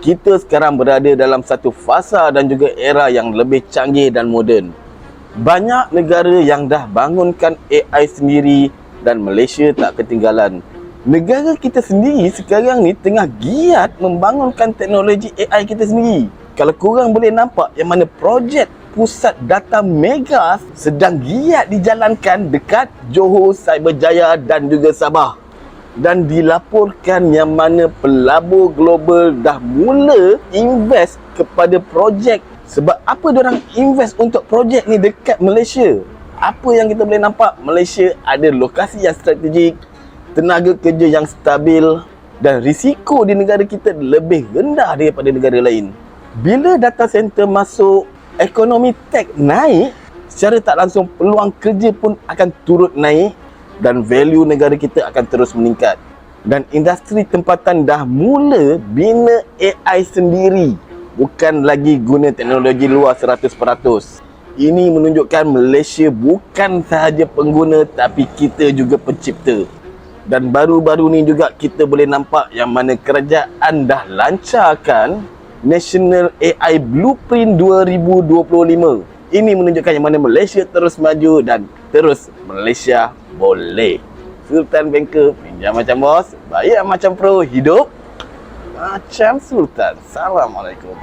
kita sekarang berada dalam satu fasa dan juga era yang lebih canggih dan moden. Banyak negara yang dah bangunkan AI sendiri dan Malaysia tak ketinggalan. Negara kita sendiri sekarang ni tengah giat membangunkan teknologi AI kita sendiri. Kalau korang boleh nampak yang mana projek pusat data mega sedang giat dijalankan dekat Johor, Cyberjaya dan juga Sabah. Dan dilaporkan yang mana pelabur global dah mula invest kepada projek. Sebab apa diorang invest untuk projek ni dekat Malaysia? Apa yang kita boleh nampak? Malaysia ada lokasi yang strategik, tenaga kerja yang stabil dan risiko di negara kita lebih rendah daripada negara lain. Bila data center masuk, ekonomi tech naik, secara tak langsung peluang kerja pun akan turut naik dan value negara kita akan terus meningkat. Dan industri tempatan dah mula bina AI sendiri, bukan lagi guna teknologi luar 100%. Ini menunjukkan Malaysia bukan sahaja pengguna tapi kita juga pencipta. Dan baru-baru ni juga kita boleh nampak yang mana kerajaan dah lancarkan National AI Blueprint 2025. Ini menunjukkan yang mana Malaysia terus maju dan terus Malaysia boleh. Sultan Banker, pinjam macam bos, bayar macam pro, hidup macam Sultan. Assalamualaikum.